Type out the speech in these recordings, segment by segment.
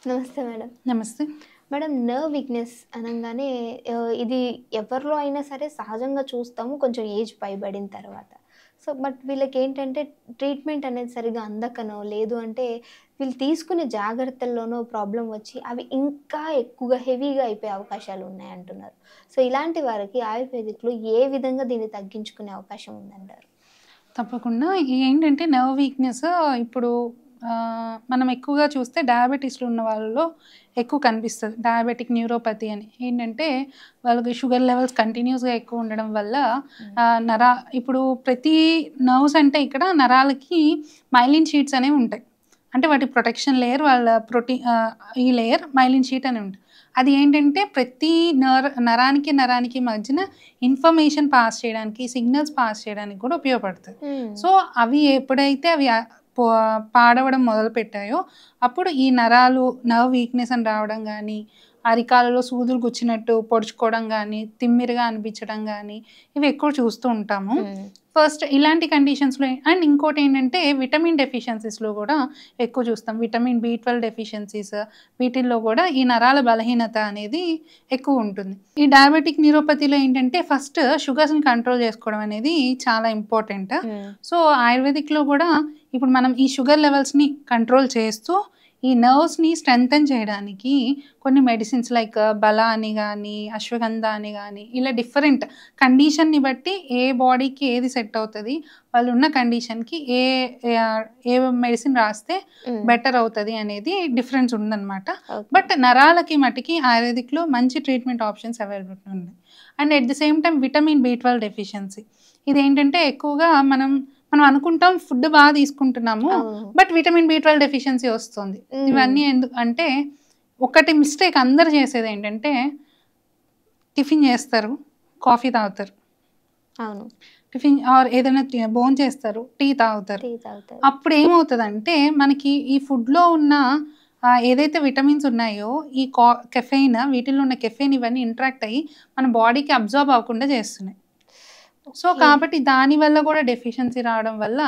నమస్తే మేడం. నమస్తే. Madam nerve weakness అనంగానే ఇది ఎవరిలో అయినా సరే సహజంగా చూస్తాము కొంచెం ఏజ్ పైబడిన తర్వాత. సో, బట్ వీళ్ళకేంటంటే ట్రీట్మెంట్ అనేది సరిగ్గా అందకనో, లేదు అంటే వీళ్ళు తీసుకునే జాగ్రత్తల్లోనో ప్రాబ్లమ్ వచ్చి అవి ఇంకా ఎక్కువగా హెవీగా అయిపోయే అవకాశాలు ఉన్నాయంటున్నారు. సో, ఇలాంటి వారికి ఆయుర్వేదిక్‌లో ఏ విధంగా దీన్ని తగ్గించుకునే అవకాశం ఉందంటారు? తప్పకుండా. ఏంటంటే నర్వ్ వీక్‌నెస్ ఇప్పుడు మనం ఎక్కువగా చూస్తే డయాబెటిస్‌లో ఉన్న వాళ్ళలో ఎక్కువ కనిపిస్తది. డయాబెటిక్ న్యూరోపతి అని. ఏంటంటే వాళ్ళకి షుగర్ లెవెల్స్ కంటిన్యూస్‌గా ఎక్కువ ఉండడం వల్ల హ్మ్. ఇప్పుడు ప్రతి నర్వ్స్ అంటే ఇక్కడ నరాలకి మైలిన్ షీట్స్ అనేవి ఉంటాయి. అంటే వాటి ప్రొటెక్షన్ లేయర్ ఈ లేయర్ మైలిన్ షీట్ అని ఉంటుంది. అది ఏంటంటే ప్రతి నరానికి మధ్యన ఇన్ఫర్మేషన్ పాస్ చేయడానికి, సిగ్నల్స్ పాస్ చేయడానికి కూడా ఉపయోగపడుతది. హ్మ్. సో, అవి ఎప్పుడైతే అవి పో పాడవడం మొదలుపెట్టాయో, అప్పుడు ఈ నర్వ్ వీక్‌నెస్ అని రావడం గానీ, అరికాలలో సూదులు గుచ్చినట్టు పొడుచుకోవడం గానీ, తిమ్మిరిగా అనిపించడం గానీ, ఇవి ఎక్కువ చూస్తూ ఉంటాము. హ్మ్. ఫస్ట్ ఇలాంటి కండిషన్స్‌లో అండ్ ఇంకోటేంటంటే విటమిన్ డెఫిషియన్సీస్‌లో గూడా ఎక్కువ చూస్తాం. విటమిన్ బి12 డెఫిషియన్సీస్ వీటిల్లో గూడా ఈ నరాల బలహీనత అనేది ఎక్కువుంటుంది. ఈ డయాబెటిక్ న్యూరోపతిలో ఏంటంటే ఫస్ట్ షుగర్స్‌ని కంట్రోల్ చేసుకోవడం అనేది చాలా ఇంపార్టెంట్. హ్మ్. సో, ఆయుర్వేదిక్‌లో గూడా ఇప్పుడు మనం ఈ షుగర్ లెవెల్స్‌ని కంట్రోల్ చేస్తూ, ఈ నర్వ్స్‌ని స్ట్రెంథెన్ చేయడానికి కొన్ని మెడిసిన్స్ లైక్ బల అని గానీ, అశ్వగంధ అని గానీ, ఇలా డిఫరెంట్ కండిషన్‌ని బట్టి ఏ బాడీకి ఏది సెట్ అవుతది, వాళ్ళున్న కండిషన్‌కి ఏ మెడిసిన్ రాస్తే హ్మ్. బెటర్ అవుతది అనేది డిఫరెన్స్ ఉందనమాట. ఓకే. బట్ నరాలకి మటికి ఆయుర్వేదిక్‌లో మంచి ట్రీట్మెంట్ ఆప్షన్స్ అవైలబుల్ ఉన్నాయి. And at the same time vitamin B12 deficiency. ఇదేంటంటే ఎక్కువగా మనం అనుకుంటాం ఫుడ్ బాగా తీసుకుంటున్నాము. అవును. బట్ విటమిన్ బి12 డెఫిషియన్సీ వస్తుంది. హ్మ్. ఇవన్నీ ఎందుకంటే ఒకటి మిస్టేక్ అందరూ చేసేదేంటంటే టిఫిన్ చేస్తారు, కాఫీ తాగుతారు. అవును. టిఫిన్ ఆర్ ఏదైనా భోంచేస్తారు, టీ తాగుతారు. టీ తాగుతారు. అప్పుడేమవుతదంటే మనకి ఈ ఫుడ్‌లో ఉన్న ఏదైతే విటమిన్స్ ఉన్నాయో ఈ కెఫెయిన్ వీటిల్లో ఉన్న కెఫెయిన్ ఇవన్నీ ఇంటరాక్ట్ అయ్యి మన బాడీకి అబ్జార్బ్ అవ్వకుండా చేస్తున్నాయి. So, okay. కాబట్టి దానివల్ల గూడా డెఫిషియన్సీ రావడం వల్ల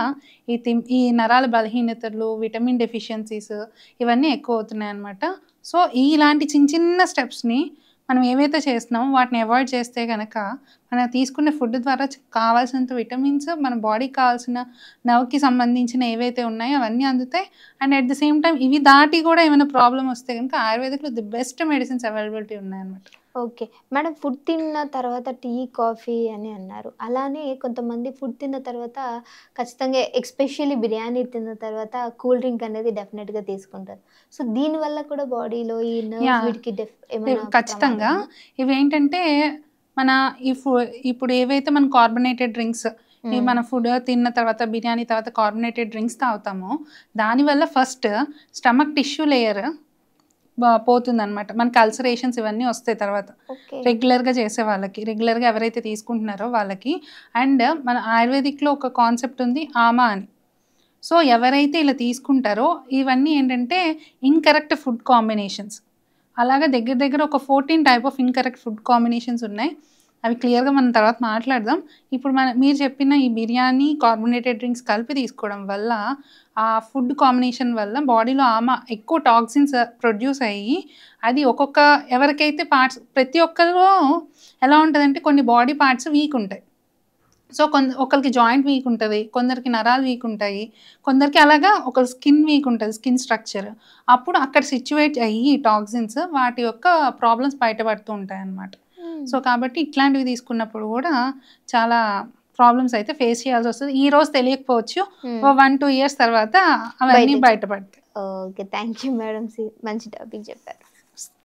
ఈ నరాల బలహీనతలు, విటమిన్ డెఫిషియన్సీస్ ఇవన్నీ ఎక్కువవుతున్నాయనమాట. సో, ఇలాంటి చిన్న స్టెప్స్‌ని మనం ఏవైతే చేస్తున్నామో వాటిని అవాయిడ్ చేస్తే గనక, మనం తీసుకునే ఫుడ్ ద్వారా కావాల్సినంత విటమిన్స్, మన బాడీకి కావాల్సిన నర్వ్‌కి సంబంధించిన ఏవైతే ఉన్నాయో అవన్నీ అందుతాయి. And at the same time ఇవి దాటి గూడా ఏమైనా ప్రాబ్లమ్ వస్తే గనక ఆయుర్వేదిక్‌లో ది బెస్ట్ మెడిసిన్స్ అవైలబిలిటీ ఉన్నాయన్నమాట. ఓకే. మేడం ఫుడ్ తిన్న తర్వాత టీ, కాఫీ అని అన్నారు. అలానే కొంతమంది ఫుడ్ తిన్న తర్వాత ఖచ్చితంగా ఎస్పెషల్లీ బిర్యానీ తిన్న తర్వాత కూల్ డ్రింక్ అనేది డెఫినిట్‌గా తీసుకుంటారు. సో, దీనివల్ల కూడా బాడీలో ఈ నర్వ్స్ యాహ్! వీటికి ఏమైనా ప్రమాదం ఖచ్చితంగా. ఉందా? ఇవేంటంటే మన ఈ ఫు ఇప్పుడు ఏవైతే మనం కార్బోనేటెడ్ డ్రింక్స్ హ్మ్. మన ఫుడ్ తిన్న తర్వాత బిర్యానీ తర్వాత కార్బోనేటెడ్ డ్రింక్స్ తాగుతామో, దానివల్ల ఫస్ట్ స్టమక్ టిష్యూ లేయర్ పోతుందనమాట. మనకి అల్సరేషన్స్ ఇవన్నీ వస్తాయి తర్వాత. ఓకే. రెగ్యులర్‌గా చేసే వాళ్ళకి. రెగ్యులర్‌గా ఎవరైతే తీసుకుంటున్నారో వాళ్ళకి. అండ్ మన ఆయుర్వేదిక్‌లో ఒక కాన్సెప్ట్ ఉంది ఆమా అని. సో, ఎవరైతే ఇలా తీసుకుంటారో ఇవన్నీ ఏంటంటే ఇన్‌కరెక్ట్ ఫుడ్ కాంబినేషన్స్. అలాగా దగ్గర దగ్గర ఒక 14 type of incorrect food combinations ఉన్నాయి. అవి క్లియర్‌గా మనం తర్వాత మాట్లాడదాం. ఇప్పుడు మీరు చెప్పిన ఈ బిర్యానీ, కార్బోనేటెడ్ డ్రింక్స్ కలిపి తీసుకోవడం వల్ల ఆ ఫుడ్ కాంబినేషన్ వల్ల బాడీలో ఎక్కువ టాక్సిన్స్ ప్రొడ్యూస్ అయ్యి అది ఎవరికైతే ప్రతి ఒక్కరిలో ఎలా ఉంటదంటే కొన్ని బాడీ పార్ట్స్ వీక్ ఉంటాయి. సో, ఒకళ్ళకి జాయింట్ వీక్ ఉంటది. కొందరికి నరాలు వీక్ ఉంటాయి. కొందరికి అలాగా ఒక స్కిన్ వీక్ ఉంటది. Skin structure. అప్పుడు అక్కడ సిట్యుయేట్ అయ్యి ఈ టాక్సిన్స్ వాటి యొక్క ప్రాబ్లమ్స్ బయటపడుతూ ఉంటాయన్నమాట. హ్మ్. సో, కాబట్టి ఇట్లాంటివి తీసుకున్నప్పుడు గూడా చాలా ప్రాబ్లమ్స్ అయితే ఫేస్ చేయాల్సొస్తది. ఈరోజు తెలియకపోవచ్చు. హ్మ్. 1, 2 ఇయర్స్ తర్వాత అవన్నీ బయటకి బయటపడతాయి. ఓకే. Thank you madam. మంచి టాపిక్ చెప్పారు.